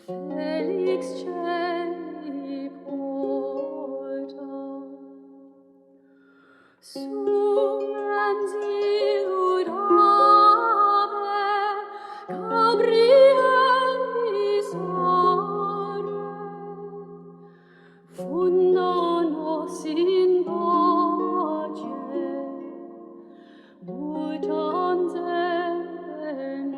Felix celi porta, suensiud ave, Gabrielis are, funda nos in pace, mutant nomen.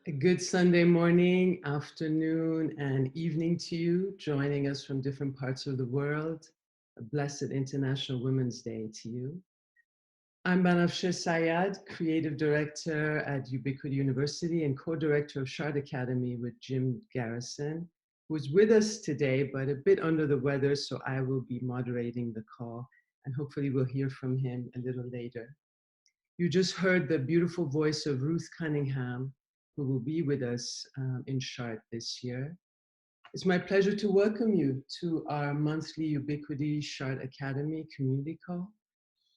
A good Sunday morning, afternoon, and evening to you, joining us from different parts of the world. A blessed International Women's Day to you. I'm Banafsheh Sayad, Creative Director at Ubiquity University and Co-Director of Chart Academy with Jim Garrison, who's with us today, but a bit under the weather, so I will be moderating the call, and hopefully we'll hear from him a little later. You just heard the beautiful voice of Ruth Cunningham, who will be with us in Chart this year. It's my pleasure to welcome you to our monthly Ubiquity Chart Academy Community Call.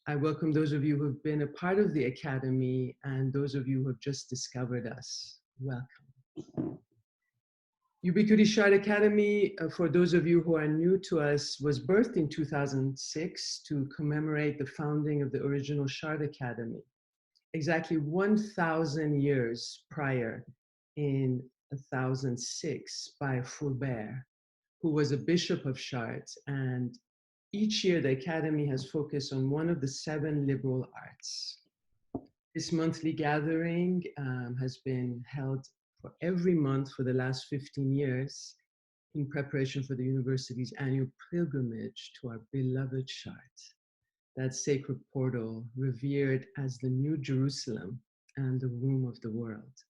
I welcome those of you who have been a part of the Academy and those of you who have just discovered us. Welcome. Ubiquity Chart Academy, for those of you who are new to us, was birthed in 2006 to commemorate the founding of the original Chart Academy. Exactly 1,000 years prior, in 1006, by Fulbert, who was a bishop of Chartres. And each year, the Academy has focused on one of the 7 liberal arts. This monthly gathering has been held for every month for the last 15 years in preparation for the university's annual pilgrimage to our beloved Chartres, that sacred portal revered as the New Jerusalem and the womb of the world.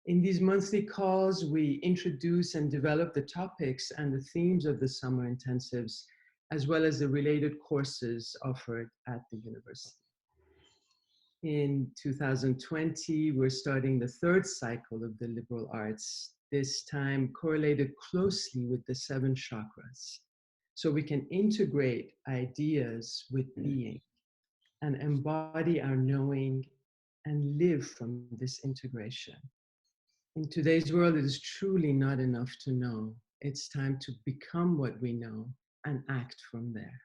In these monthly calls, we introduce and develop the topics and the themes of the summer intensives, as well as the related courses offered at the university. In 2020, we're starting the 3rd cycle of the liberal arts, this time correlated closely with the 7 chakras, so we can integrate ideas with being and embody our knowing and live from this integration. In today's world, it is truly not enough to know. It's time to become what we know and act from there.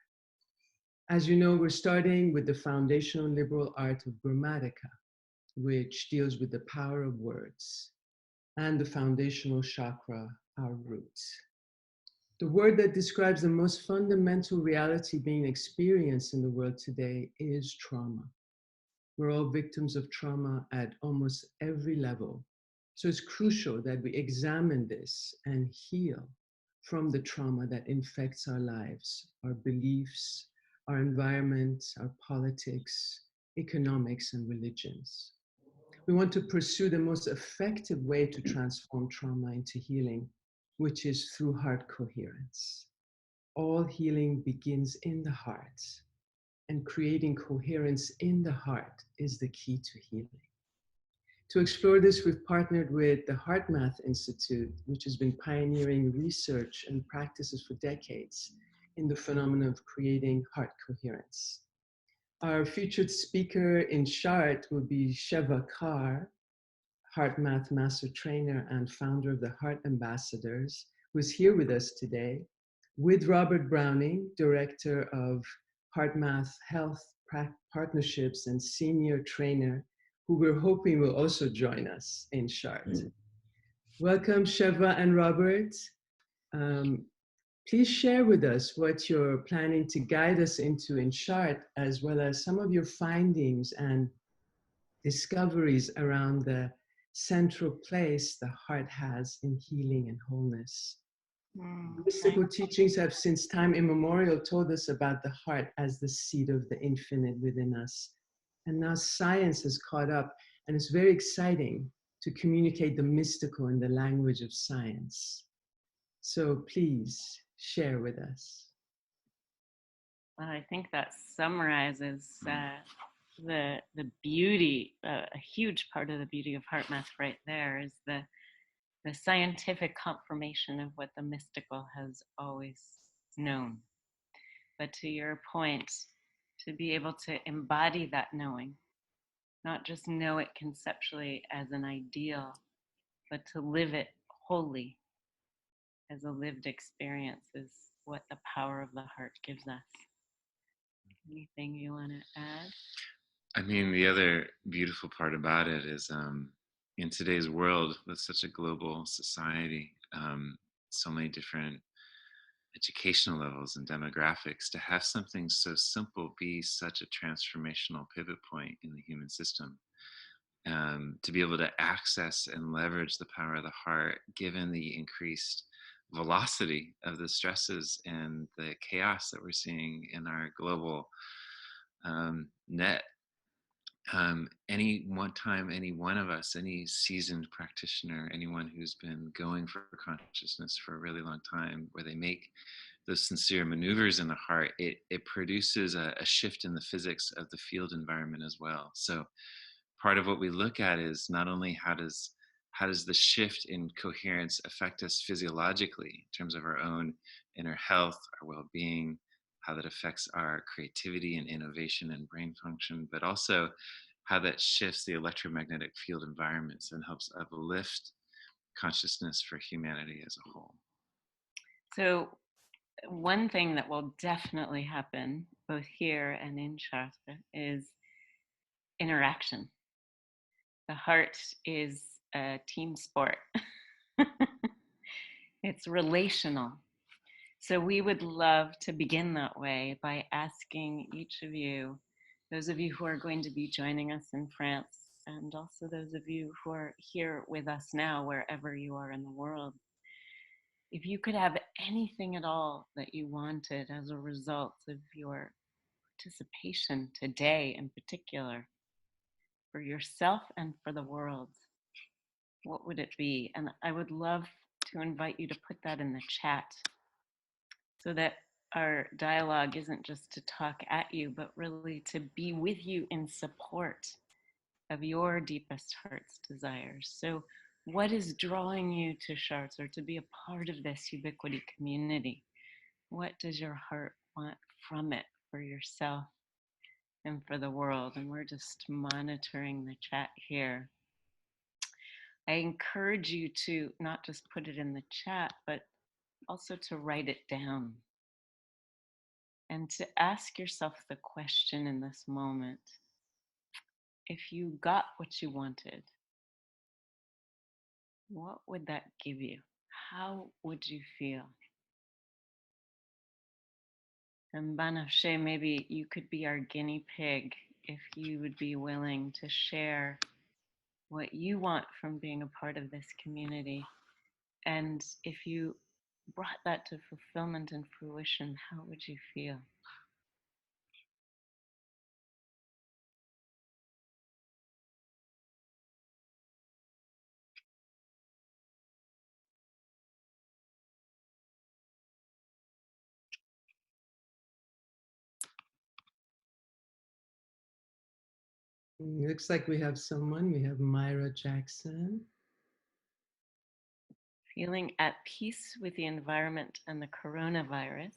As you know, we're starting with the foundational liberal art of Grammatica, which deals with the power of words, and the foundational chakra, our roots. The word that describes the most fundamental reality being experienced in the world today is trauma. We're all victims of trauma at almost every level. So it's crucial that we examine this and heal from the trauma that infects our lives, our beliefs, our environment, our politics, economics, and religions. We want to pursue the most effective way to transform trauma into healing, which is through heart coherence. All healing begins in the heart, and creating coherence in the heart is the key to healing. To explore this, we've partnered with the HeartMath Institute, which has been pioneering research and practices for decades in the phenomenon of creating heart coherence. Our featured speaker in Chart will be Sheva Carr, HeartMath Master Trainer and founder of the Heart Ambassadors, who is here with us today, with Robert Browning, Director of HeartMath Health Partnerships and Senior Trainer, who we're hoping will also join us in Chart. Welcome, Sheva and Robert. Please share with us what you're planning to guide us into in Chart, as well as some of your findings and discoveries around the central place the heart has in healing and wholeness. Mystical teachings have since time immemorial told us about the heart as the seat of the infinite within us. And now science has caught up, and it's very exciting to communicate the mystical in the language of science. So please share with us. Well, I think that summarizes the beauty, a huge part of the beauty of HeartMath right there is the scientific confirmation of what the mystical has always known. But to your point, to be able to embody that knowing not just know it conceptually as an ideal, but to live it wholly as a lived experience is what the power of the heart gives us. Anything you want to add? I mean, the other beautiful part about it is in today's world with such a global society, so many different educational levels and demographics, to have something so simple be such a transformational pivot point in the human system. To be able to access and leverage the power of the heart, given the increased velocity of the stresses and the chaos that we're seeing in our global net. Any one time, any one of us, any seasoned practitioner, anyone who's been going for consciousness for a really long time, where they make those sincere maneuvers in the heart, it produces a shift in the physics of the field environment as well. So part of what we look at is not only how does the shift in coherence affect us physiologically in terms of our own inner health, our well-being, how that affects our creativity and innovation and brain function, but also how that shifts the electromagnetic field environments and helps uplift consciousness for humanity as a whole. So one thing that will definitely happen both here and in Chartres is interaction. The heart is a team sport. It's relational. So we would love to begin that way by asking each of you, those of you who are going to be joining us in France, and also those of you who are here with us now, wherever you are in the world, if you could have anything at all that you wanted as a result of your participation today in particular, for yourself and for the world, what would it be? And I would love to invite you to put that in the chat so that our dialogue isn't just to talk at you, but really to be with you in support of your deepest heart's desires. So what is drawing you to Chartres or to be a part of this ubiquity community? What does your heart want from it for yourself and for the world? And we're just monitoring the chat here. I encourage you to not just put it in the chat, but also to write it down and to ask yourself the question in this moment: if you got what you wanted, what would that give you? How would you feel? And Banafshe, maybe you could be our guinea pig if you would be willing to share what you want from being a part of this community. And if you brought that to fulfillment and fruition, how would you feel? Looks like we have someone. We have Myra Jackson. Feeling at peace with the environment and the coronavirus,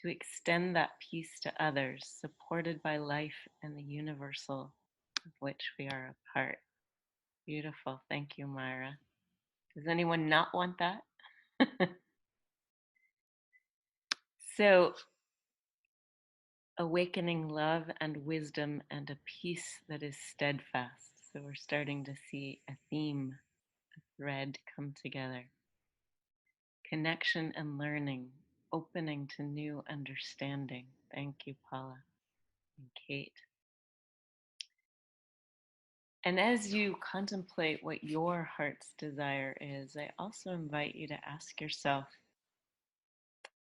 to extend that peace to others, supported by life and the universal of which we are a part. Beautiful. Thank you, Myra. Does anyone not want that? So, awakening love and wisdom and a peace that is steadfast. So we're starting to see a theme, a thread come together. Connection and learning, opening to new understanding. Thank you, Paula and Kate. And as you contemplate what your heart's desire is, I also invite you to ask yourself,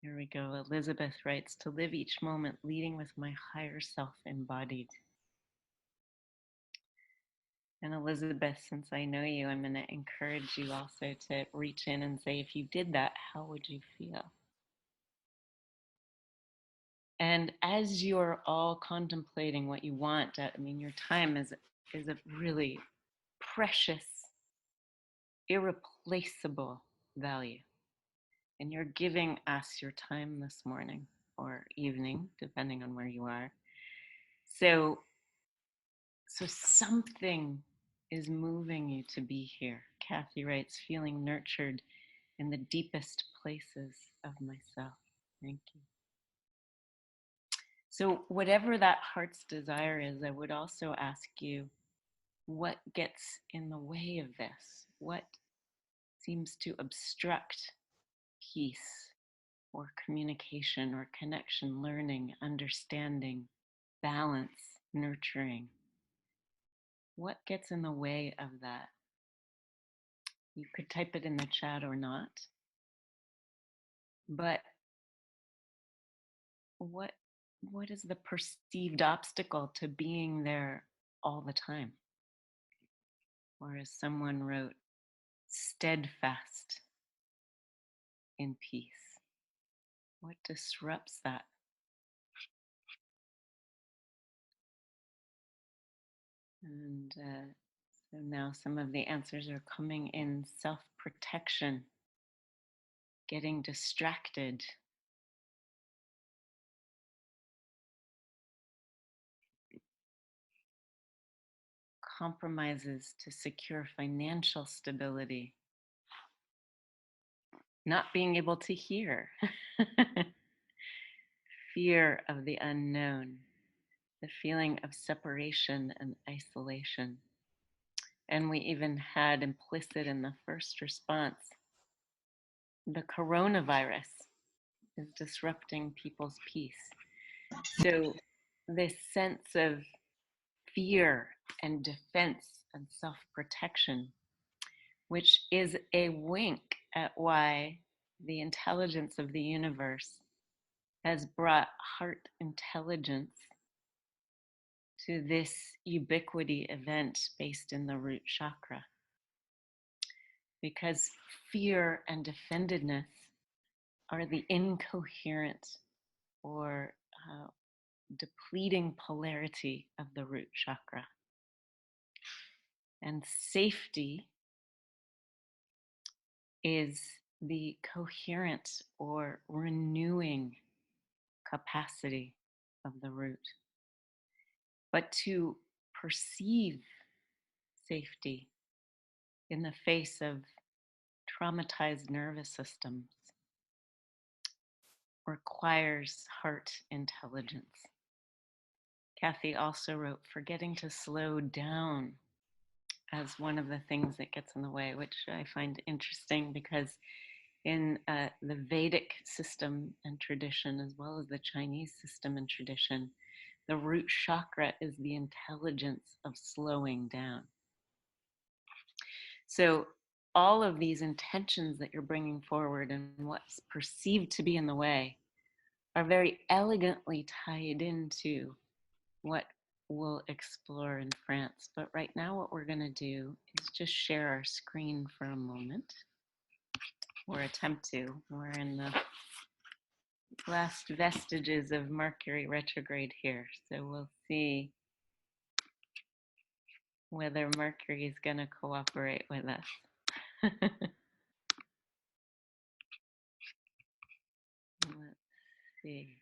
here we go, Elizabeth writes, to live each moment leading with my higher self embodied. And Elizabeth, since I know you, I'm going to encourage you also to reach in and say, if you did that, how would you feel? And as you're all contemplating what you want, I mean, your time is a really precious, irreplaceable value. And you're giving us your time this morning or evening, depending on where you are. So So something is moving you to be here. Kathy writes, feeling nurtured in the deepest places of myself. Thank you. So whatever that heart's desire is, I would also ask you, what gets in the way of this? What seems to obstruct peace or communication or connection, learning, understanding, balance, nurturing? What gets in the way of that? You could type it in the chat or not. But what is the perceived obstacle to being there all the time? Or as someone wrote, steadfast in peace. What disrupts that? And so now some of the answers are coming in: self-protection, getting distracted, compromises to secure financial stability, not being able to hear, fear of the unknown, the feeling of separation and isolation. And we even had implicit in the first response, the coronavirus is disrupting people's peace. So this sense of fear and defense and self-protection, which is a wink at why the intelligence of the universe has brought heart intelligence to this ubiquity event based in the root chakra. Because fear and defendedness are the incoherent or depleting polarity of the root chakra. And safety is the coherent or renewing capacity of the root. But to perceive safety in the face of traumatized nervous systems requires heart intelligence. Kathy also wrote, forgetting to slow down as one of the things that gets in the way, which I find interesting because in the Vedic system and tradition, as well as the Chinese system and tradition, the root chakra is the intelligence of slowing down. So all of these intentions that you're bringing forward and what's perceived to be in the way are very elegantly tied into what we'll explore in France. But right now what we're going to do is just share our screen for a moment, or attempt to. We're in the last vestiges of Mercury retrograde here, so we'll see whether Mercury is going to cooperate with us. Let's see.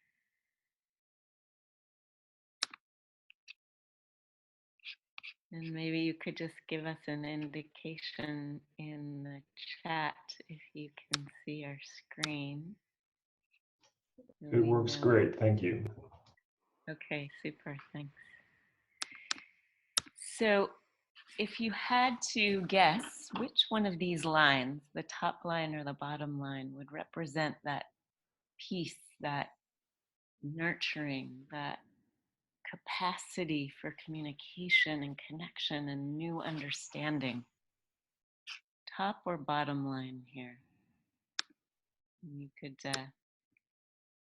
And maybe you could just give us an indication in the chat if you can see our screen. It works great, thank you. Okay, super, thanks. So if you had to guess which one of these lines, the top line or the bottom line, would represent that peace, that nurturing, that capacity for communication and connection and new understanding, top or bottom line here? You could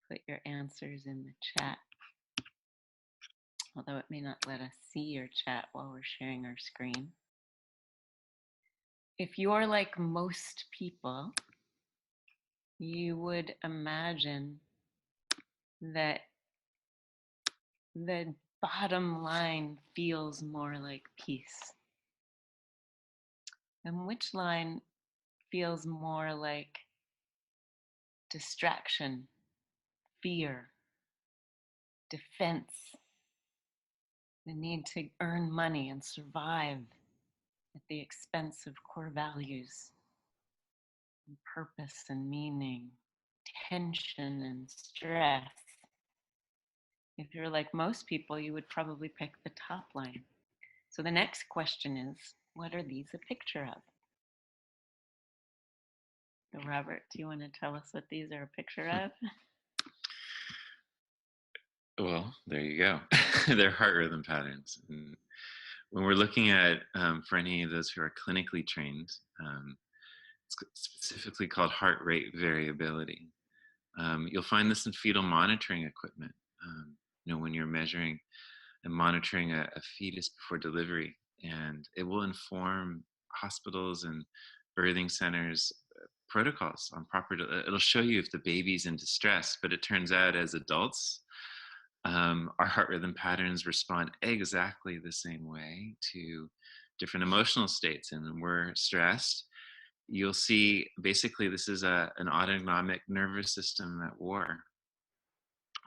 put your answers in the chat, although it may not let us see your chat while we're sharing our screen. If you're like most people, you would imagine that the bottom line feels more like peace. And which line feels more like distraction, fear, defense, the need to earn money and survive at the expense of core values, and purpose and meaning, tension and stress. If you're like most people, you would probably pick the top line. So the next question is, what are these a picture of? So Robert, do you want to tell us what these are a picture of? Well, there you go. They're heart rhythm patterns. And when we're looking at, for any of those who are clinically trained, it's specifically called heart rate variability. You'll find this in fetal monitoring equipment. When you're measuring and monitoring a fetus before delivery, and it will inform hospitals and birthing centers protocols on it'll show you if the baby's in distress, but it turns out as adults, our heart rhythm patterns respond exactly the same way to different emotional states. And when we're stressed, you'll see basically this is an autonomic nervous system at war.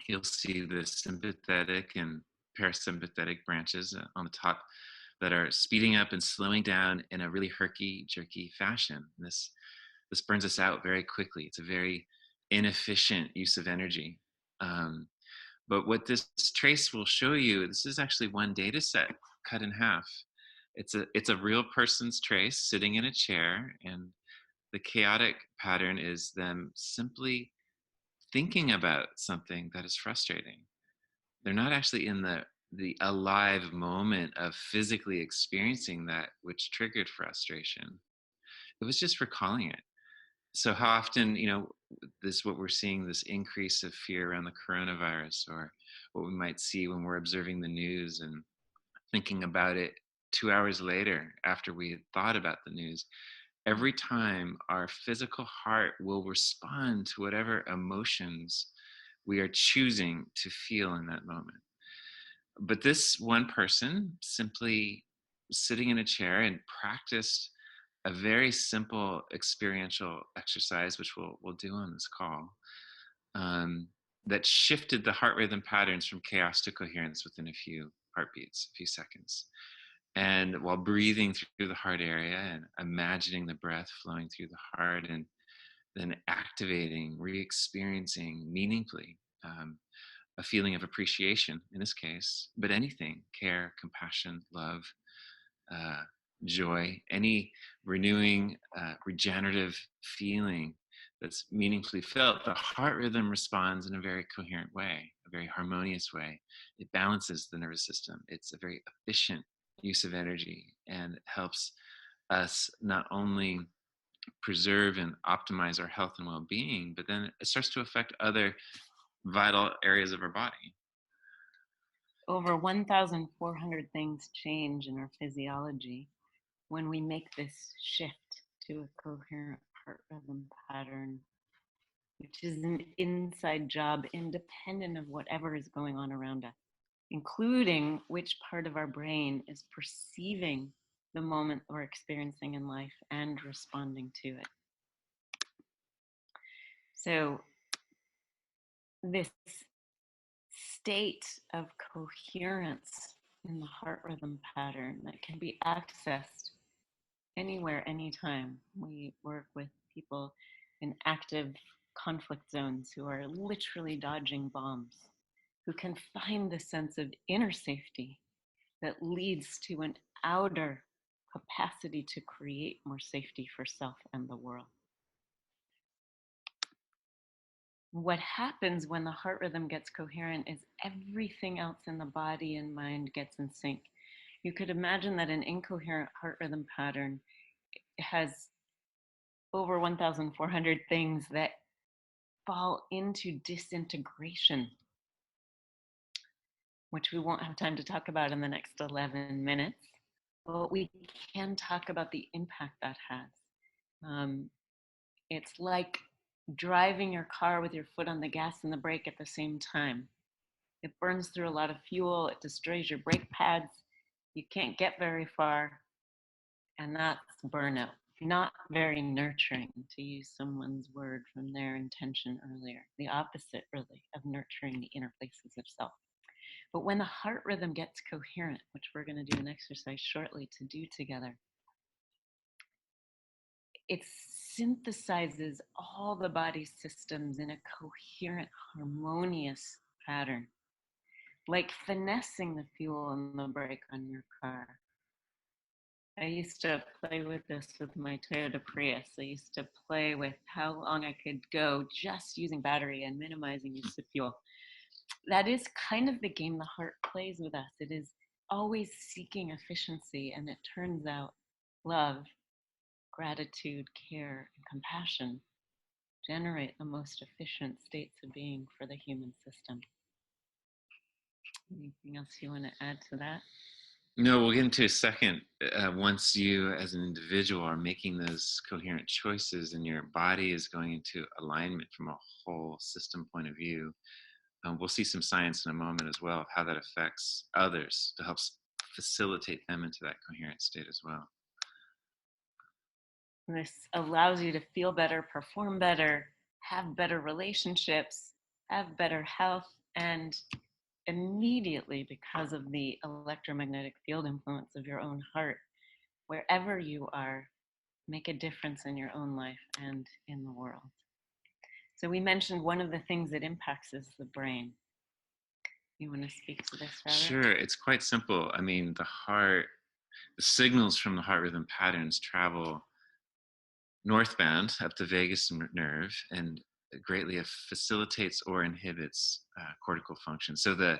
You'll see the sympathetic and parasympathetic branches on the top that are speeding up and slowing down in a really herky-jerky fashion. This burns us out very quickly. It's a very inefficient use of energy. But what this trace will show you, this is actually one data set cut in half. It's a real person's trace sitting in a chair, and the chaotic pattern is them simply thinking about something that is frustrating. They're not actually in the alive moment of physically experiencing that which triggered frustration. It was just recalling it. So how often, what we're seeing, this increase of fear around the coronavirus, or what we might see when we're observing the news and thinking about it 2 hours later after we had thought about the news. Every time our physical heart will respond to whatever emotions we are choosing to feel in that moment. But this one person simply sitting in a chair and practiced a very simple experiential exercise, which we'll do on this call, that shifted the heart rhythm patterns from chaos to coherence within a few heartbeats, a few seconds. And while breathing through the heart area and imagining the breath flowing through the heart, and then activating, re-experiencing meaningfully a feeling of appreciation in this case, but anything, care, compassion, love, joy, any renewing, regenerative feeling that's meaningfully felt, the heart rhythm responds in a very coherent way, a very harmonious way. It balances the nervous system. It's a very efficient use of energy, and helps us not only preserve and optimize our health and well-being, but then it starts to affect other vital areas of our body. Over 1,400 things change in our physiology when we make this shift to a coherent heart rhythm pattern, which is an inside job independent of whatever is going on around us, including which part of our brain is perceiving the moment we're experiencing in life and responding to it. So this state of coherence in the heart rhythm pattern that can be accessed anywhere, anytime. We work with people in active conflict zones who are literally dodging bombs, who can find the sense of inner safety that leads to an outer capacity to create more safety for self and the world. What happens when the heart rhythm gets coherent is everything else in the body and mind gets in sync. You could imagine that an incoherent heart rhythm pattern has over 1,400 things that fall into disintegration, which we won't have time to talk about in the next 11 minutes, but we can talk about the impact that has. It's like driving your car with your foot on the gas and the brake at the same time. It burns through a lot of fuel, it destroys your brake pads, you can't get very far, and that's burnout. Not very nurturing, to use someone's word from their intention earlier. The opposite, really, of nurturing the inner places of self. But when the heart rhythm gets coherent, which we're going to do an exercise shortly to do together, it synthesizes all the body systems in a coherent, harmonious pattern, like finessing the fuel and the brake on your car. I used to play with this with my Toyota Prius. I used to play with how long I could go just using battery and minimizing use of fuel. That is kind of the game the heart plays with us. It is always seeking efficiency, and it turns out love, gratitude, care, and compassion generate the most efficient states of being for the human system. Anything else you want to add to that? No, we'll get into a second. Once you as an individual are making those coherent choices and your body is going into alignment from a whole system point of view, we'll see some science in a moment as well of how that affects others to help facilitate them into that coherent state as well. This allows you to feel better, perform better, have better relationships, have better health, and immediately, because of the electromagnetic field influence of your own heart, wherever you are, make a difference in your own life and in the world. So we mentioned one of the things that impacts is the brain. You want to speak to this, Robert? Sure, it's quite simple. I mean, the signals from the heart rhythm patterns travel northbound up the vagus nerve and greatly facilitates or inhibits cortical function. So the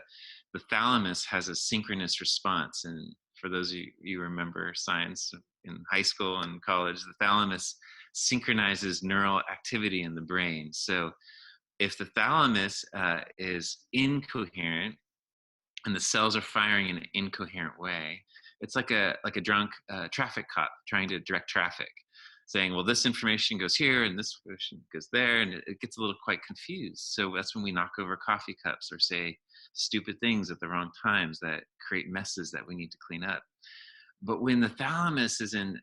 thalamus has a synchronous response. And for those of you who remember science in high school and college, the thalamus synchronizes neural activity in the brain. So if the thalamus is incoherent and the cells are firing in an incoherent way, it's like a drunk traffic cop trying to direct traffic, saying, well, this information goes here and this information goes there, and it gets a little quite confused. So that's when we knock over coffee cups or say stupid things at the wrong times that create messes that we need to clean up. But when the thalamus is in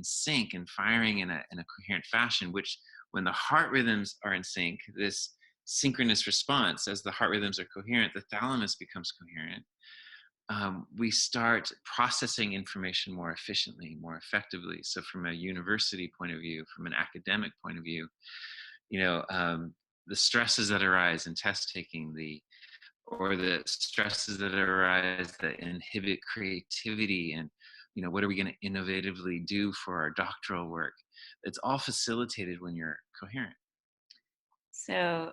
sync and firing in a coherent fashion, which when the heart rhythms are in sync, this synchronous response, as the heart rhythms are coherent, the thalamus becomes coherent. We start processing information more efficiently, more effectively. So from a university point of view, from an academic point of view, the stresses that arise in test taking, the stresses that arise that inhibit creativity, and what are we going to innovatively do for our doctoral work? It's all facilitated when you're coherent. So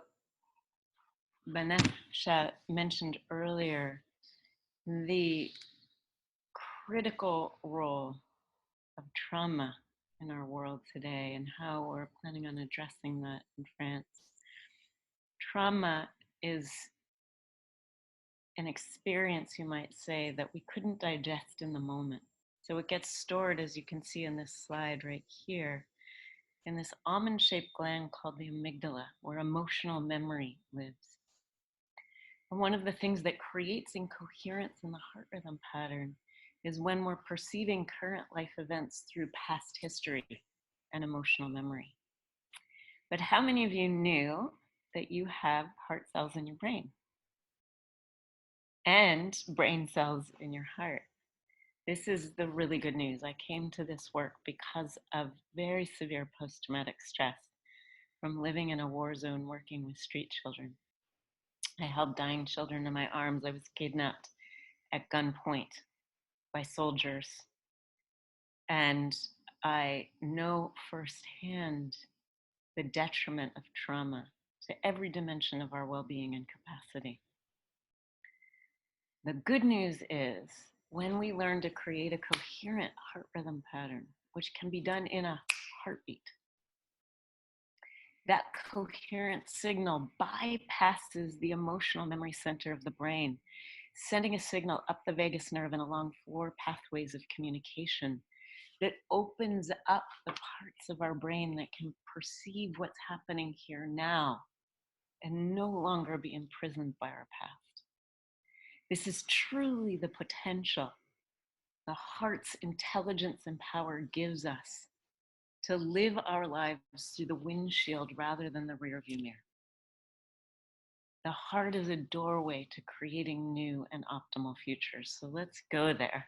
Vanessa mentioned earlier the critical role of trauma in our world today and how we're planning on addressing that in France. Trauma is an experience, you might say, that we couldn't digest in the moment. So it gets stored, as you can see in this slide right here, in this almond-shaped gland called the amygdala, where emotional memory lives. And one of the things that creates incoherence in the heart rhythm pattern is when we're perceiving current life events through past history and emotional memory. But how many of you knew that you have heart cells in your brain and brain cells in your heart? This is the really good news. I came to this work because of very severe post-traumatic stress from living in a war zone working with street children. I held dying children in my arms. I was kidnapped at gunpoint by soldiers. And I know firsthand the detriment of trauma to every dimension of our well-being and capacity. The good news is when we learn to create a coherent heart rhythm pattern, which can be done in a heartbeat, that coherent signal bypasses the emotional memory center of the brain, sending a signal up the vagus nerve and along 4 pathways of communication that opens up the parts of our brain that can perceive what's happening here now and no longer be imprisoned by our past. This is truly the potential the heart's intelligence and power gives us to live our lives through the windshield rather than the rearview mirror. The heart is a doorway to creating new and optimal futures. So let's go there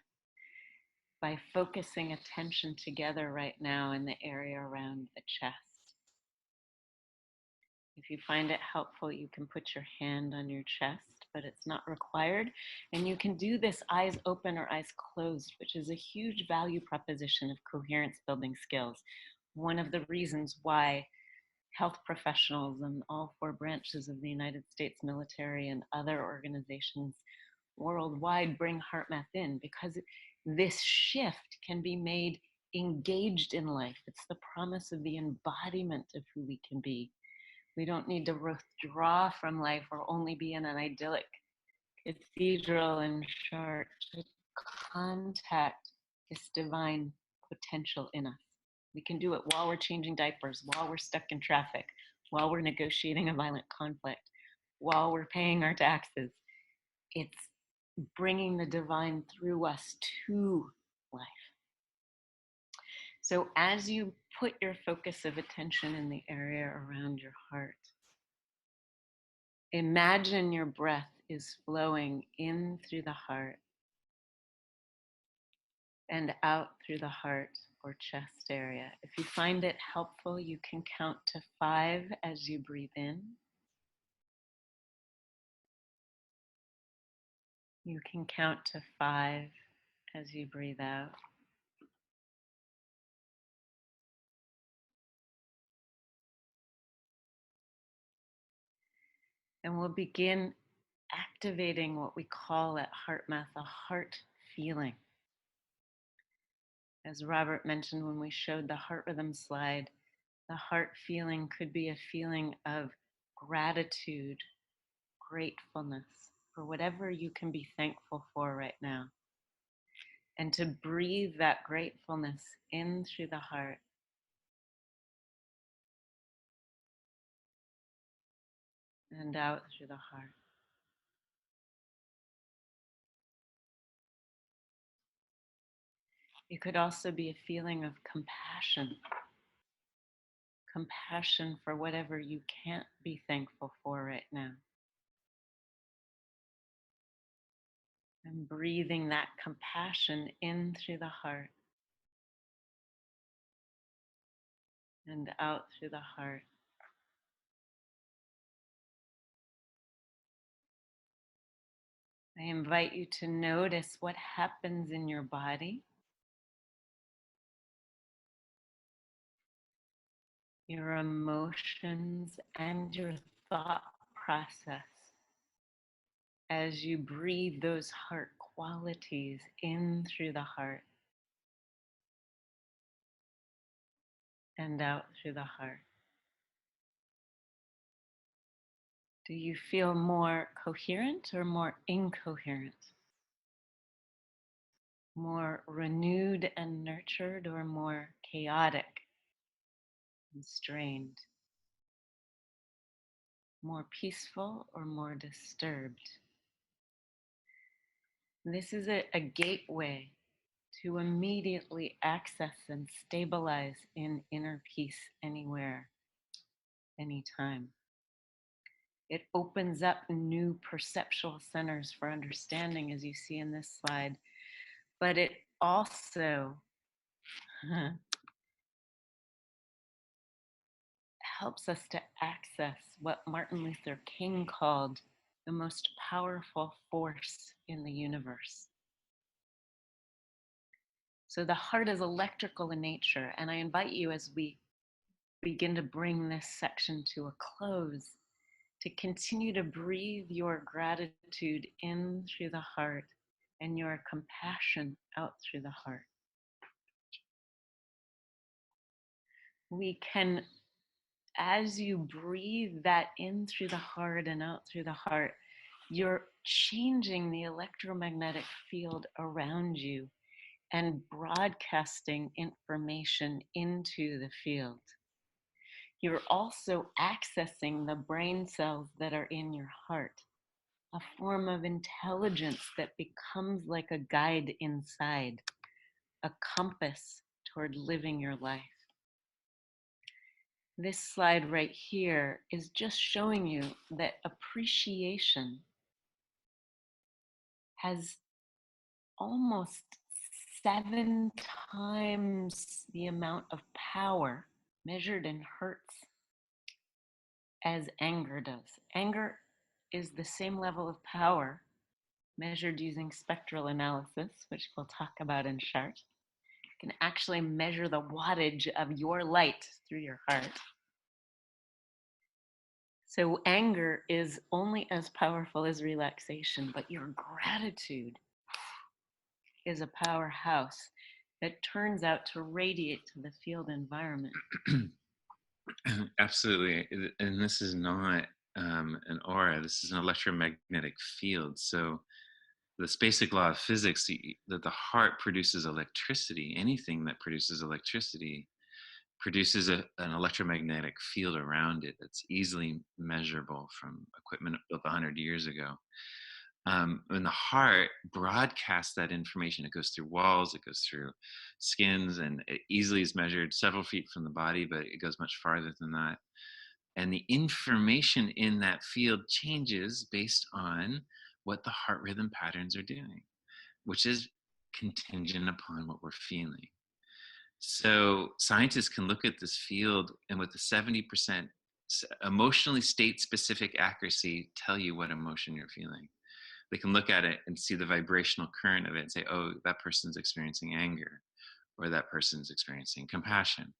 by focusing attention together right now in the area around the chest. If you find it helpful, you can put your hand on your chest, but it's not required. And you can do this eyes open or eyes closed, which is a huge value proposition of coherence building skills. One of the reasons why health professionals in all 4 branches of the United States military and other organizations worldwide bring HeartMath in, because this shift can be made engaged in life. It's the promise of the embodiment of who we can be. We don't need to withdraw from life or only be in an idyllic cathedral in Chartres to contact this divine potential in us. We can do it while we're changing diapers, while we're stuck in traffic, while we're negotiating a violent conflict, while we're paying our taxes. It's bringing the divine through us to life. So as you put your focus of attention in the area around your heart, imagine your breath is flowing in through the heart and out through the heart or chest area. If you find it helpful, you can count to 5 as you breathe in. You can count to 5 as you breathe out. And we'll begin activating what we call at HeartMath a heart feeling. As Robert mentioned when we showed the heart rhythm slide, the heart feeling could be a feeling of gratitude, gratefulness for whatever you can be thankful for right now. And to breathe that gratefulness in through the heart. And out through the heart. It could also be a feeling of compassion. Compassion for whatever you can't be thankful for right now. And breathing that compassion in through the heart. And out through the heart. I invite you to notice what happens in your body. Your emotions and your thought process as you breathe those heart qualities in through the heart and out through the heart. Do you feel more coherent or more incoherent? More renewed and nurtured or more chaotic and strained? More peaceful or more disturbed? This is a gateway to immediately access and stabilize in inner peace anywhere, anytime. It opens up new perceptual centers for understanding, as you see in this slide, but it also helps us to access what Martin Luther King called the most powerful force in the universe. So the heart is electrical in nature, and I invite you, as we begin to bring this section to a close, to continue to breathe your gratitude in through the heart and your compassion out through the heart. We can, as you breathe that in through the heart and out through the heart, you're changing the electromagnetic field around you and broadcasting information into the field. You're also accessing the brain cells that are in your heart, a form of intelligence that becomes like a guide inside, a compass toward living your life. This slide right here is just showing you that appreciation has almost 7 times the amount of power measured in hertz as anger does. Anger is the same level of power measured using spectral analysis, which we'll talk about in Chartres. You can actually measure the wattage of your light through your heart. So anger is only as powerful as relaxation, but your gratitude is a powerhouse that turns out to radiate to the field environment. Absolutely. And this is not an aura, this is an electromagnetic field. So this basic law of physics, that the heart produces electricity, anything that produces electricity produces an electromagnetic field around it that's easily measurable from equipment built 100 years ago. And the heart broadcasts that information. It goes through walls, it goes through skins, and it easily is measured several feet from the body, but it goes much farther than that. And the information in that field changes based on what the heart rhythm patterns are doing, which is contingent upon what we're feeling. So scientists can look at this field and with the 70% emotionally state-specific accuracy tell you what emotion you're feeling. They can look at it and see the vibrational current of it and say, oh, that person's experiencing anger, or that person's experiencing compassion.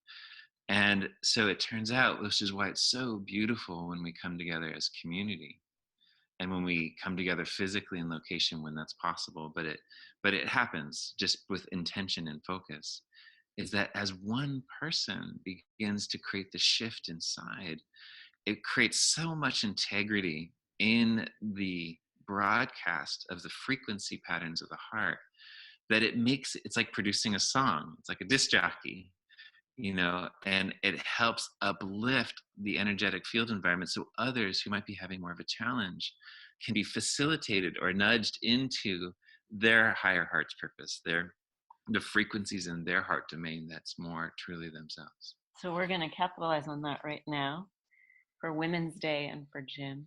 And so it turns out, which is why it's so beautiful when we come together as community, and when we come together physically in location when that's possible, but it happens just with intention and focus, is that as one person begins to create the shift inside, it creates so much integrity in the broadcast of the frequency patterns of the heart that it's like producing a song. It's like a disc jockey, and it helps uplift the energetic field environment so others who might be having more of a challenge can be facilitated or nudged into their higher heart's purpose, the frequencies in their heart domain that's more truly themselves. So we're going to capitalize on that right now for Women's Day and for Jim,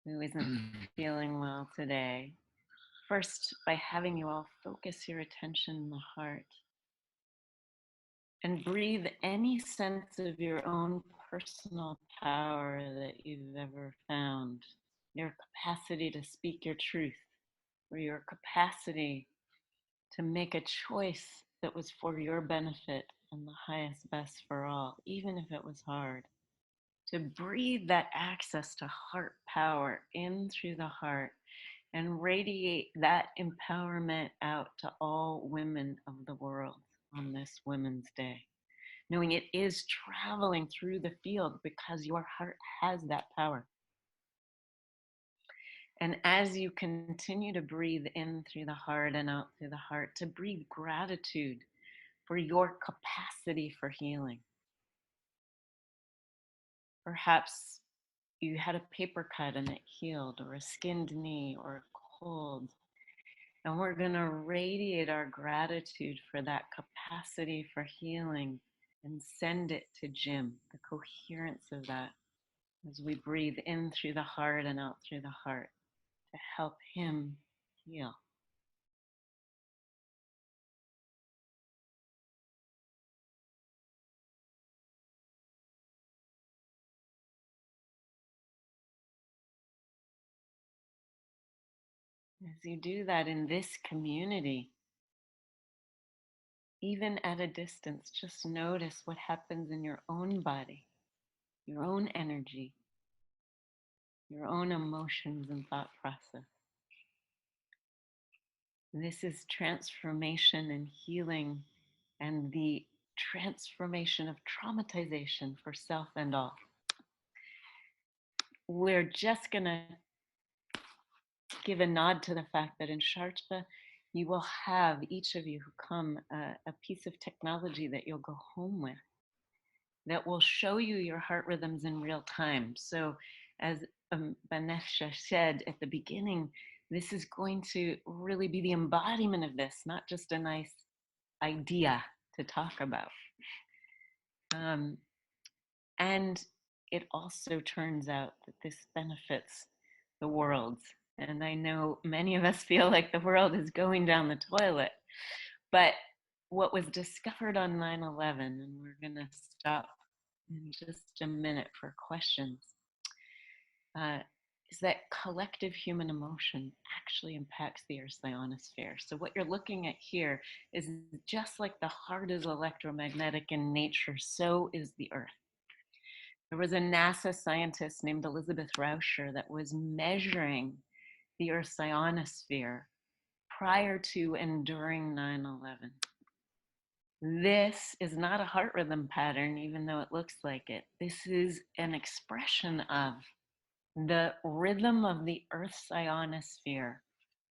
who isn't feeling well today. First, by having you all focus your attention in the heart and breathe any sense of your own personal power that you've ever found, your capacity to speak your truth, or your capacity to make a choice that was for your benefit and the highest best for all, even if it was hard. To breathe that access to heart power in through the heart and radiate that empowerment out to all women of the world on this Women's Day, knowing it is traveling through the field because your heart has that power. And as you continue to breathe in through the heart and out through the heart, to breathe gratitude for your capacity for healing. Perhaps you had a paper cut and it healed, or a skinned knee, or a cold. And we're going to radiate our gratitude for that capacity for healing and send it to Jim, the coherence of that, as we breathe in through the heart and out through the heart to help him heal. As you do that in this community, even at a distance, just notice what happens in your own body, your own energy, your own emotions and thought process. This is transformation and healing and the transformation of traumatization for self and all. We're just going to give a nod to the fact that in Chartres, you will have, each of you who come, a piece of technology that you'll go home with that will show you your heart rhythms in real time. So as Vanessa said at the beginning, this is going to really be the embodiment of this, not just a nice idea to talk about. And it also turns out that this benefits the world. And I know many of us feel like the world is going down the toilet. But what was discovered on 9/11, and we're going to stop in just a minute for questions, is that collective human emotion actually impacts the Earth's ionosphere. So what you're looking at here is just like the heart is electromagnetic in nature, so is the Earth. There was a NASA scientist named Elizabeth Rauscher that was measuring the Earth's ionosphere prior to and during 9/11. This is not a heart rhythm pattern, even though it looks like it. This is an expression of the rhythm of the Earth's ionosphere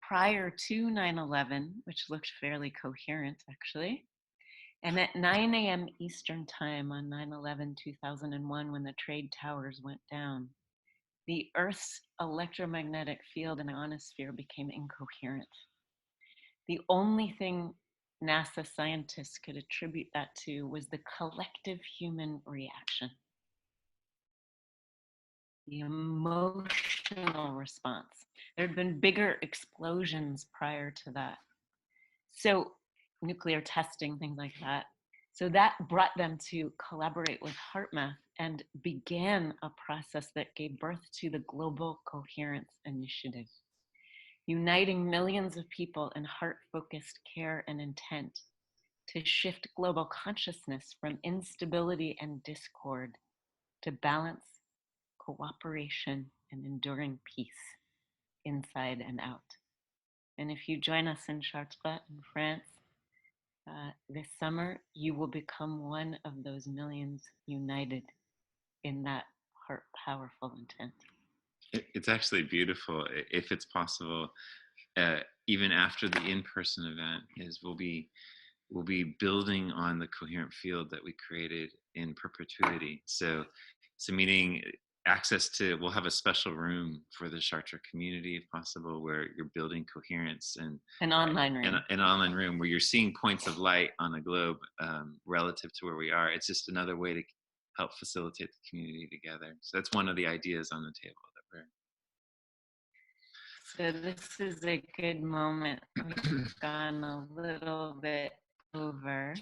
prior to 9/11, which looked fairly coherent, actually. And at 9 a.m. Eastern Time on 9/11/2001, when the Trade Towers went down, the Earth's electromagnetic field and ionosphere became incoherent. The only thing NASA scientists could attribute that to was the collective human reaction, the emotional response. There had been bigger explosions prior to that. So nuclear testing, things like that. So that brought them to collaborate with HeartMath and began a process that gave birth to the Global Coherence Initiative, uniting millions of people in heart-focused care and intent to shift global consciousness from instability and discord to balance, cooperation, and enduring peace inside and out. And if you join us in Chartres in France this summer, you will become one of those millions united in that heart powerful intent. It's actually beautiful. If it's possible, even after the in-person event, we'll be building on the coherent field that we created in perpetuity. So meaning access to, we'll have a special room for the Chartres community, if possible, where you're building coherence, and an online room. An online room where you're seeing points of light on a globe relative to where we are. It's just another way to help facilitate the community together. So that's one of the ideas on the table that we're. So this is a good moment. We've gone a little bit over.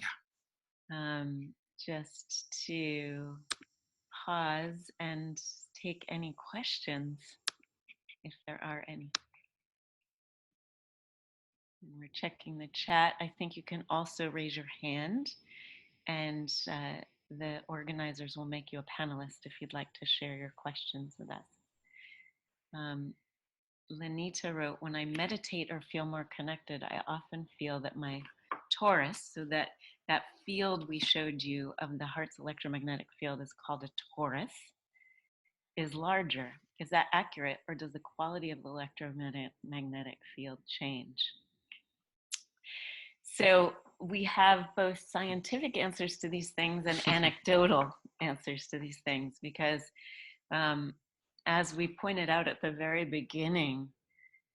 Just to pause and take any questions, if there are any. And we're checking the chat. I think you can also raise your hand, and the organizers will make you a panelist if you'd like to share your questions with us. Lenita wrote, when I meditate or feel more connected, I often feel that my torus, so that field we showed you of the heart's electromagnetic field is called a torus, is larger. Is that accurate, or does the quality of the electromagnetic field change? So we have both scientific answers to these things and anecdotal answers to these things, because as we pointed out at the very beginning,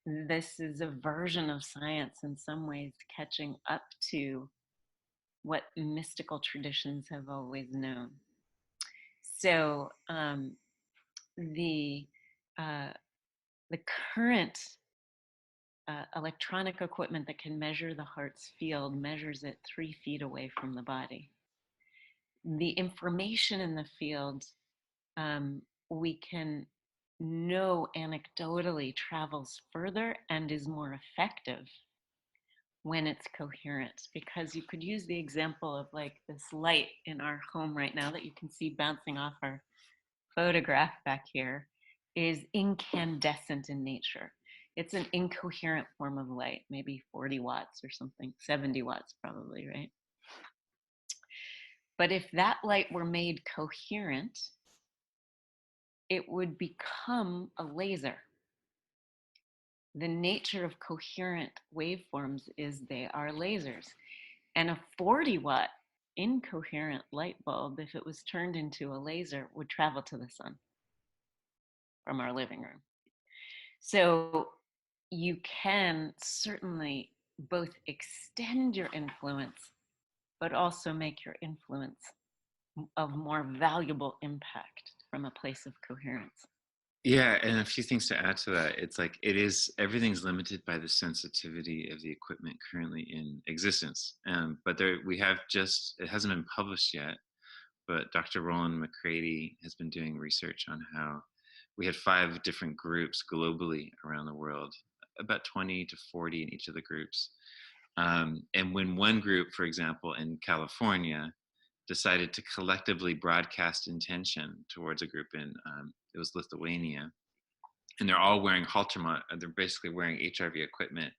this is a version of science in some ways catching up to what mystical traditions have always known. So the current electronic equipment that can measure the heart's field measures it 3 feet away from the body. The information in the field we can know anecdotally travels further and is more effective when it's coherent, because you could use the example of like this light in our home right now that you can see bouncing off our photograph back here is incandescent in nature. It's an incoherent form of light, maybe 40 watts or something, 70 watts probably, right? But if that light were made coherent, it would become a laser. The nature of coherent waveforms is they are lasers. And a 40 watt incoherent light bulb, if it was turned into a laser, would travel to the sun from our living room. So you can certainly both extend your influence, but also make your influence of more valuable impact from a place of coherence. Yeah, and a few things to add to that. It's like everything's limited by the sensitivity of the equipment currently in existence. But we have it hasn't been published yet, but Dr. Roland McCready has been doing research on how we had 5 different groups globally around the world, about 20 to 40 in each of the groups. And when one group, for example, in California, decided to collectively broadcast intention towards a group in, it was Lithuania, and they're all wearing they're basically wearing HRV equipment.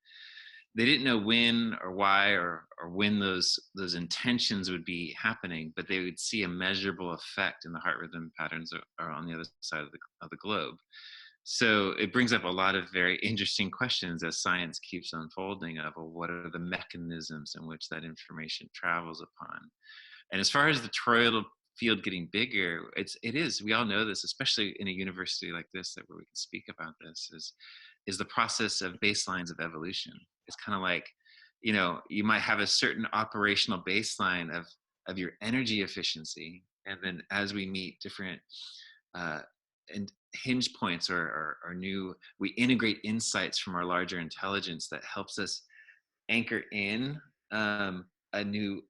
They didn't know when or why or when those intentions would be happening, but they would see a measurable effect in the heart rhythm patterns are on the other side of the globe. So it brings up a lot of very interesting questions as science keeps unfolding of, well, what are the mechanisms in which that information travels upon? And as far as the toroidal field getting bigger, it is. We all know this, especially in a university like this, where we can speak about this, is the process of baselines of evolution. It's kind of like, you might have a certain operational baseline of your energy efficiency, and then as we meet different and hinge points or we integrate insights from our larger intelligence that helps us anchor in a new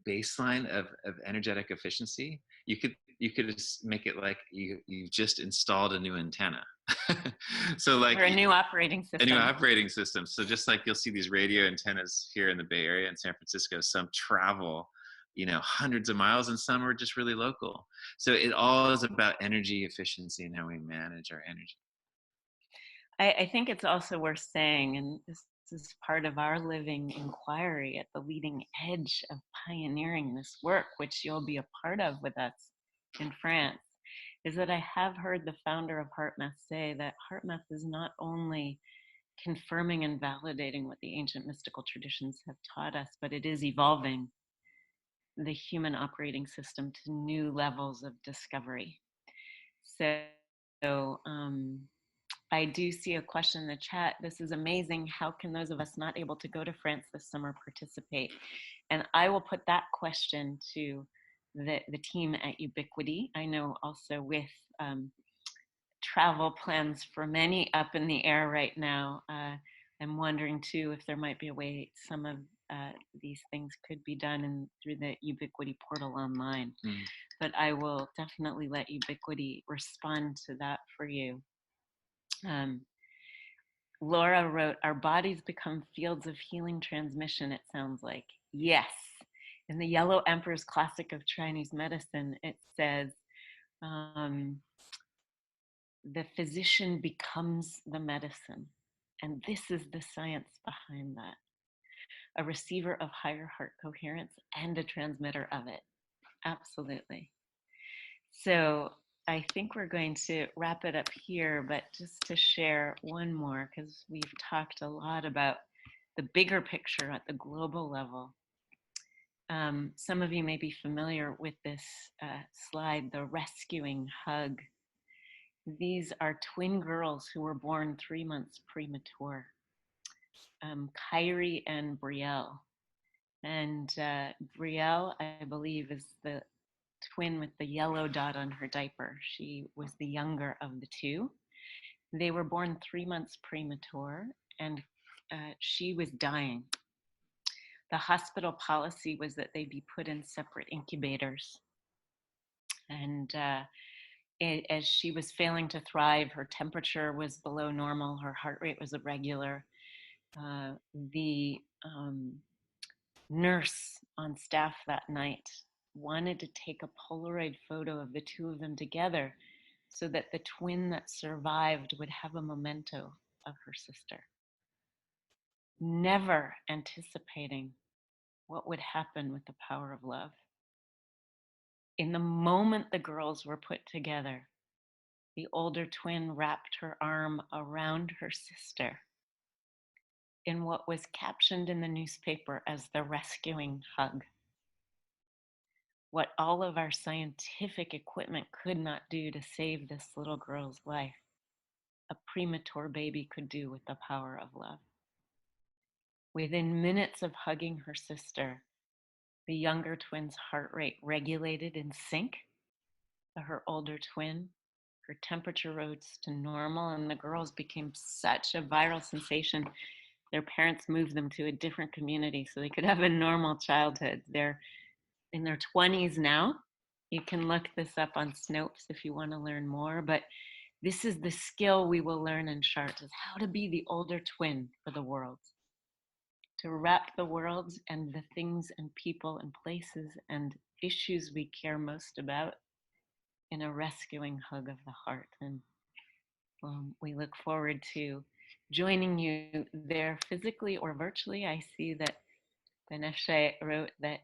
baseline of energetic efficiency. You could just make it like you've just installed a new antenna. So like, or a new operating system. A new operating system. So just like you'll see these radio antennas here in the Bay Area in San Francisco, some travel hundreds of miles, and some are just really local. So it all is about energy efficiency and how we manage our energy. I think it's also worth saying, and this is part of our living inquiry at the leading edge of pioneering this work, which you'll be a part of with us in France, is that I have heard the founder of HeartMath say that HeartMath is not only confirming and validating what the ancient mystical traditions have taught us, but it is evolving the human operating system to new levels of discovery. So I do see a question in the chat. This is amazing. How can those of us not able to go to France this summer participate? And I will put that question to the team at Ubiquity. I know also with travel plans for many up in the air right now, I'm wondering too if there might be a way some of these things could be done through the Ubiquity portal online. But I will definitely let Ubiquity respond to that for you. Laura wrote, our bodies become fields of healing transmission, it sounds like. Yes. In the Yellow Emperor's Classic of Chinese Medicine, it says, the physician becomes the medicine. And this is the science behind that. A receiver of higher heart coherence and a transmitter of it. Absolutely. So I think we're going to wrap it up here, but just to share one more, because we've talked a lot about the bigger picture at the global level. Some of you may be familiar with this slide, the rescuing hug. These are twin girls who were born 3 months premature, Kyrie and Brielle. And Brielle, I believe, is the twin with the yellow dot on her diaper. She was the younger of the two. They were born 3 months premature, and she was dying. The hospital policy was that they be put in separate incubators. And as she was failing to thrive, her temperature was below normal, her heart rate was irregular. The nurse on staff that night wanted to take a Polaroid photo of the two of them together so that the twin that survived would have a memento of her sister, never anticipating what would happen with the power of love. In the moment the girls were put together, the older twin wrapped her arm around her sister in what was captioned in the newspaper as the rescuing hug. What all of our scientific equipment could not do to save this little girl's life, a premature baby could do with the power of love. Within minutes of hugging her sister, The younger twin's heart rate regulated in sync. Her older twin, her temperature rose to normal, and the girls became such a viral sensation. Their parents moved them to a different community so they could have a normal childhood. They're in their 20s now. You can look this up on Snopes if you want to learn more, but this is the skill we will learn in Chartres, is how to be the older twin for the world, to wrap the world and the things and people and places and issues we care most about in a rescuing hug of the heart. And we look forward to joining you there physically or virtually. I see that Beneshe wrote that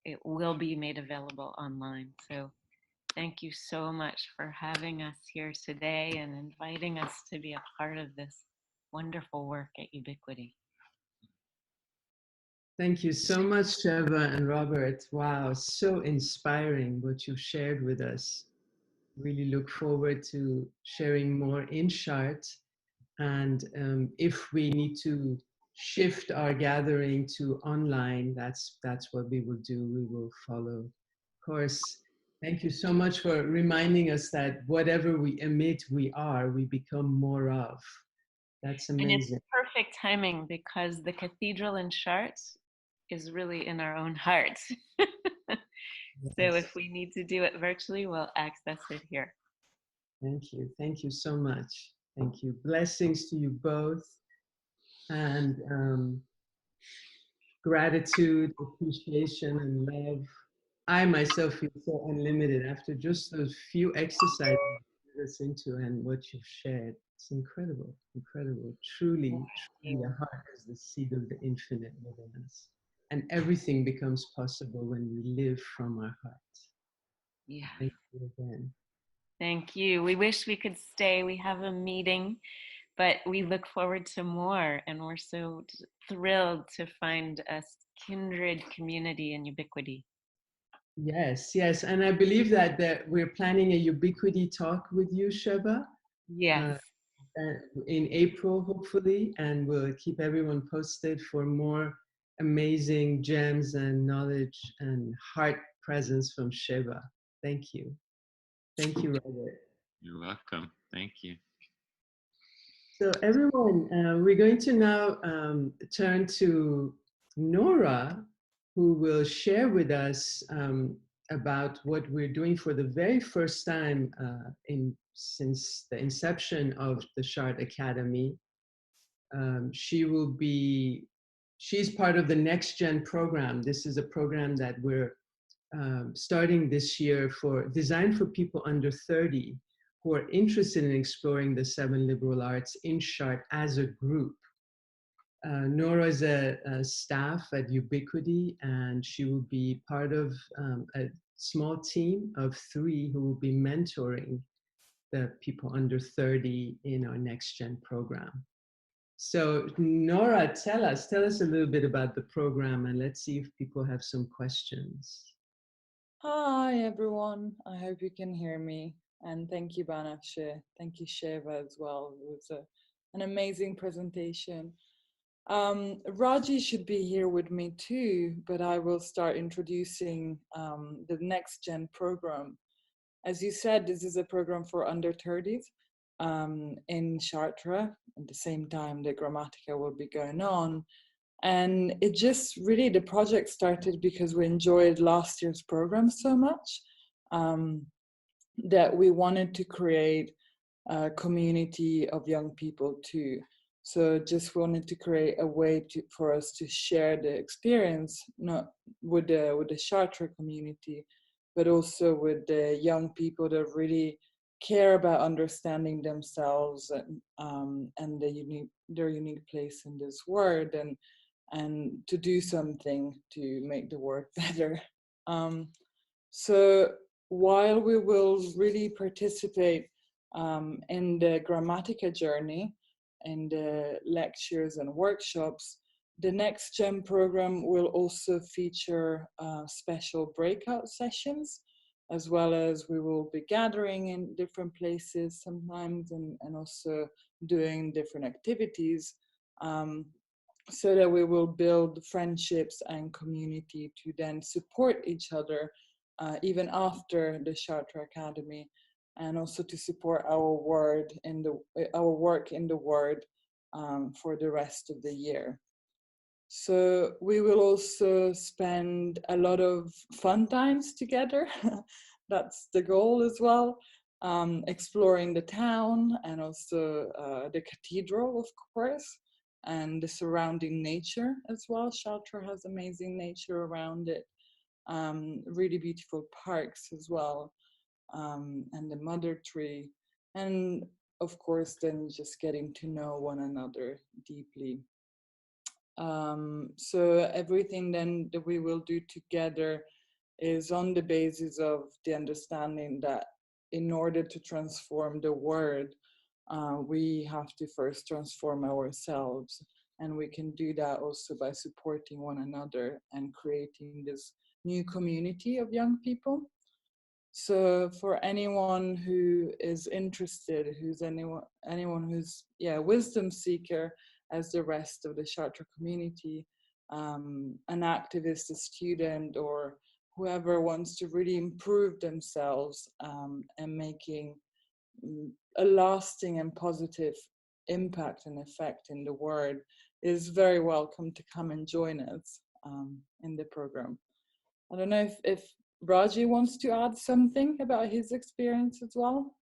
it will be made available online. So thank you so much for having us here today and inviting us to be a part of this wonderful work at Ubiquity. Thank you so much, Sheva and Robert. Wow, so inspiring what you shared with us. Really look forward to sharing more in Chartres. And if we need to shift our gathering to online, that's what we will do. We will follow. Of course, thank you so much for reminding us that whatever we emit, we become more of. That's amazing. And it's perfect timing because the cathedral in Chartres is really in our own hearts. So if we need to do it virtually, we'll access it here. Thank you. Thank you so much. Thank you. Blessings to you both. And gratitude, appreciation, and love. I myself feel so unlimited after just those few exercises you led us into and what you've shared. It's incredible, incredible. Truly, truly, the heart is the seed of the infinite within us. And everything becomes possible when we live from our heart. Yeah. Thank you again. Thank you. We wish we could stay. We have a meeting, but we look forward to more. And we're so thrilled to find a kindred community in Ubiquity. Yes, yes. And I believe that we're planning a Ubiquity talk with you, Sheva. Yes. In April, hopefully, and we'll keep everyone posted for more amazing gems and knowledge and heart presence from Sheva. Thank you. Thank you, Robert. You're welcome. Thank you. So everyone, we're going to now turn to Nora, who will share with us about what we're doing for the very first time since the inception of the Chartres Academy. She's part of the Next Gen program. This is a program that we're starting this year designed for people under 30 who are interested in exploring the 7 liberal arts in Chartres as a group. Nora is a staff at Ubiquity, and she will be part of a small team of 3 who will be mentoring the people under 30 in our Next Gen program. So Nora, tell us a little bit about the program, and let's see if people have some questions. Hi everyone, I hope you can hear me, and thank you Beneshe, thank you Sheva as well. It was an amazing presentation. Raji should be here with me too, but I will start introducing the Next Gen program. As you said, this is a program for under 30s in Chartres. At the same time, the Grammatica will be going on. And it just really, the project started because we enjoyed last year's program so much that we wanted to create a community of young people too. So just wanted to create a way for us to share the experience, not with the Chartres community, but also with the young people that really care about understanding themselves and their unique place in this world, and to do something to make the world better. So while we will really participate in the Grammatica journey, in the lectures and workshops, the Next Gen program will also feature special breakout sessions, as well as we will be gathering in different places sometimes and also doing different activities. so that we will build friendships and community to then support each other even after the Chartres Academy, and also to support our work in the word for the rest of the year. So we will also spend a lot of fun times together. That's the goal as well. Exploring the town and also the cathedral, of course, and the surrounding nature as well. Chartres has amazing nature around it, really beautiful parks as well, and the mother tree. And of course, then just getting to know one another deeply. So everything then that we will do together is on the basis of the understanding that in order to transform the world, we have to first transform ourselves. And we can do that also by supporting one another and creating this new community of young people. So for anyone who is interested, anyone who's wisdom seeker, as the rest of the Chartres community, an activist, a student, or whoever wants to really improve themselves and making a lasting and positive impact and effect in the world, is very welcome to come and join us in the program. I don't know if Raji wants to add something about his experience as well.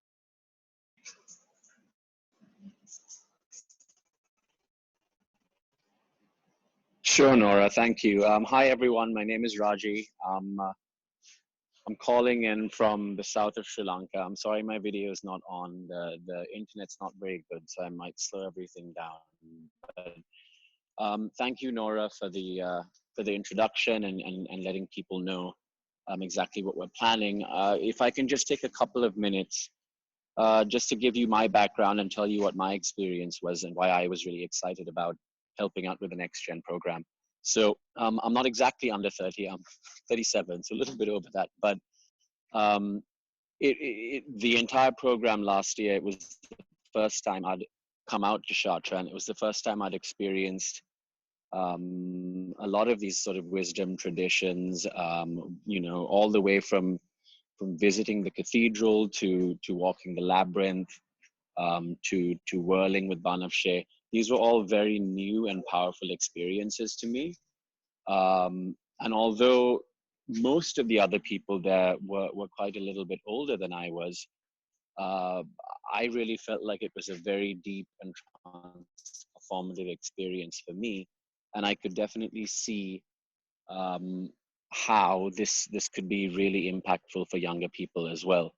Sure, Nora, thank you. Hi, everyone. My name is Raji. I'm calling in from the south of Sri Lanka. I'm sorry my video is not on. The internet's not very good, so I might slow everything down. But, thank you, Nora, for the introduction and letting people know exactly what we're planning. If I can just take a couple of minutes just to give you my background and tell you what my experience was and why I was really excited about helping out with the Next Gen program. So I'm not exactly under 30, I'm 37, so a little bit over that. But the entire program last year, it was the first time I'd come out to Chartres, and it was the first time I'd experienced a lot of these sort of wisdom traditions, you know, all the way from visiting the cathedral to walking the labyrinth, to whirling with Banafshe. These were all very new and powerful experiences to me. And although most of the other people there were quite a little bit older than I was, I really felt like it was a very deep and transformative experience for me. And I could definitely see how this could be really impactful for younger people as well.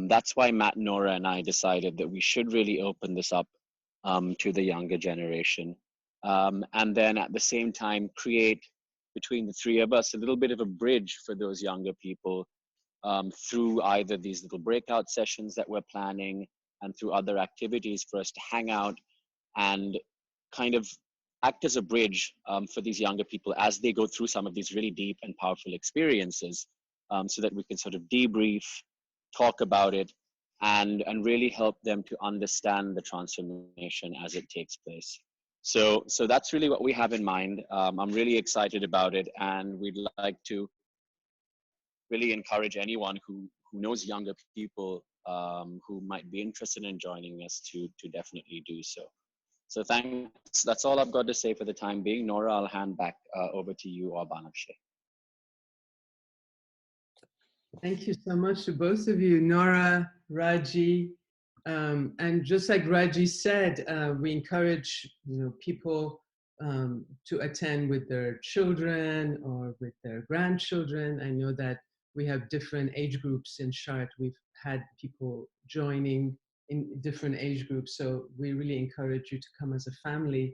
That's why Matt, Nora, and I decided that we should really open this up to the younger generation. And then at the same time, create between the three of us a little bit of a bridge for those younger people through either these little breakout sessions that we're planning and through other activities for us to hang out and kind of act as a bridge for these younger people as they go through some of these really deep and powerful experiences, so that we can sort of debrief, talk about it, and really help them to understand the transformation as it takes place. So that's really what we have in mind. I'm really excited about it, and we'd like to really encourage anyone who knows younger people who might be interested in joining us to definitely do so. So thanks. That's all I've got to say for the time being. Nora, I'll hand back over to you or Banafshe. Thank you so much to both of you, Nora, Raji. And just like Raji said, we encourage people to attend with their children or with their grandchildren. I know that we have different age groups in Chartres. We've had people joining in different age groups, so we really encourage you to come as a family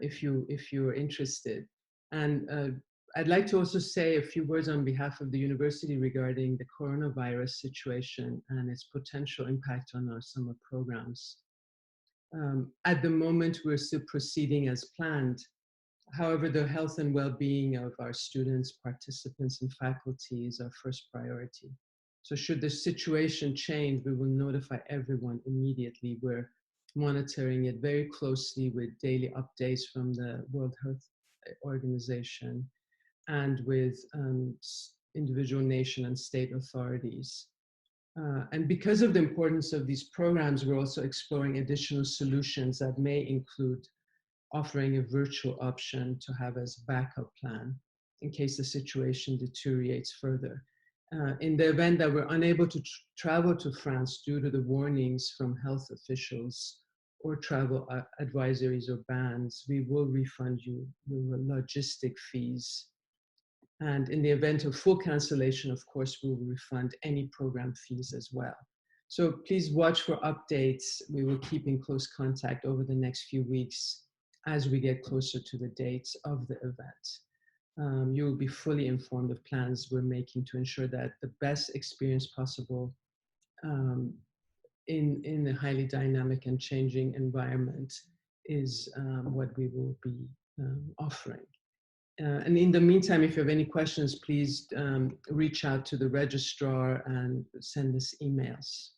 if you're interested. And I'd like to also say a few words on behalf of the university regarding the coronavirus situation and its potential impact on our summer programs. At the moment, we're still proceeding as planned. However, the health and well-being of our students, participants, and faculty is our first priority. So should the situation change, we will notify everyone immediately. We're monitoring it very closely with daily updates from the World Health Organization and with individual nation and state authorities. And because of the importance of these programs, we're also exploring additional solutions that may include offering a virtual option to have as backup plan in case the situation deteriorates further. In the event that we're unable to travel to France due to the warnings from health officials or travel advisories or bans, we will refund you your logistic fees. And in the event of full cancellation, of course, we will refund any program fees as well. So please watch for updates. We will keep in close contact over the next few weeks as we get closer to the dates of the event. You will be fully informed of plans we're making to ensure that the best experience possible in a highly dynamic and changing environment is what we will be offering. And in the meantime, if you have any questions, please reach out to the registrar and send us emails.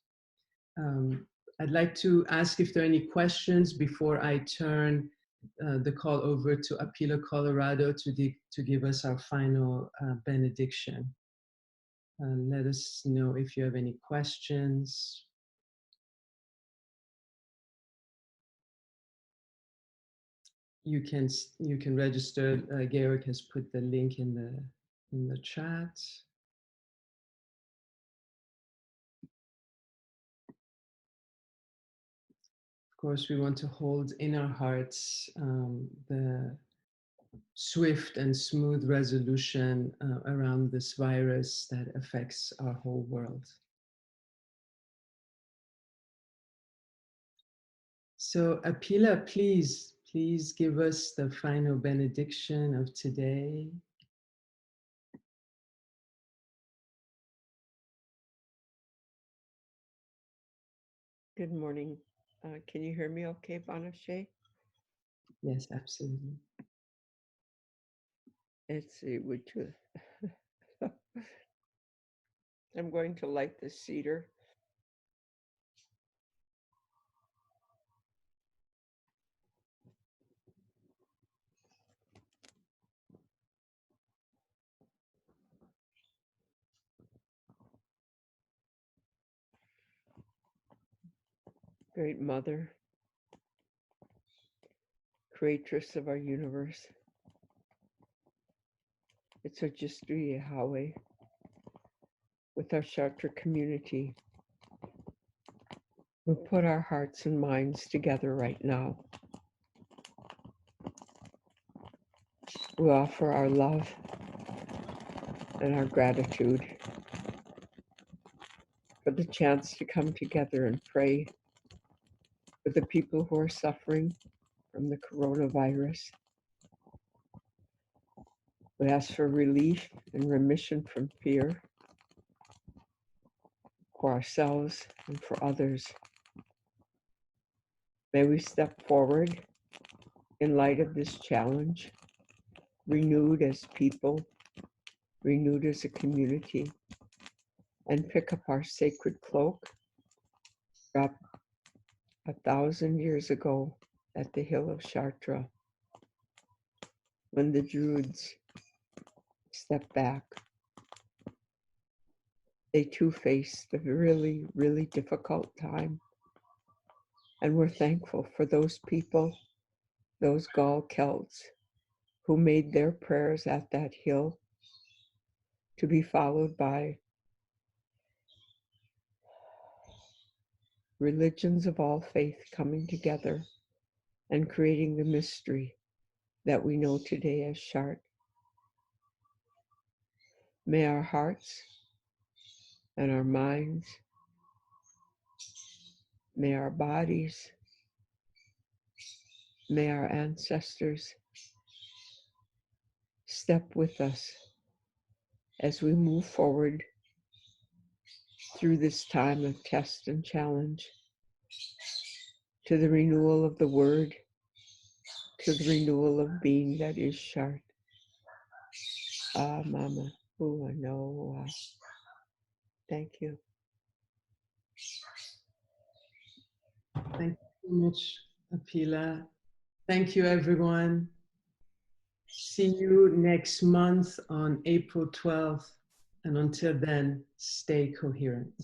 I'd like to ask if there are any questions before I turn the call over to Apila Colorado to give us our final benediction. Let us know if you have any questions. You can register. Georg has put the link in the chat. Of course, we want to hold in our hearts the swift and smooth resolution around this virus that affects our whole world. So Apila, please give us the final benediction of today. Good morning. Can you hear me okay, Banafshe? Yes, absolutely. Let's see, which I'm going to light the cedar. Great Mother, creatress of our universe, it's our Jistri Yahweh with our Chartres community. We put our hearts and minds together right now. We offer our love and our gratitude for the chance to come together and pray for the people who are suffering from the coronavirus. We ask for relief and remission from fear for ourselves and for others. May we step forward in light of this challenge, renewed as people, renewed as a community, and pick up our sacred cloak, dropped 1,000 years ago at the hill of Chartres, when the Druids stepped back. They too faced a really, really difficult time. And we're thankful for those people, those Gaul Celts, who made their prayers at that hill to be followed by religions of all faith coming together and creating the mystery that we know today as Chartres. May our hearts and our minds, may our bodies, may our ancestors step with us as we move forward through this time of test and challenge, to the renewal of the word, to the renewal of being that is Chartres. Ah, Mama, ooh, I know. Thank you. Thank so much, Apila. Thank you, everyone. See you next month on April 12th. And until then, stay coherent.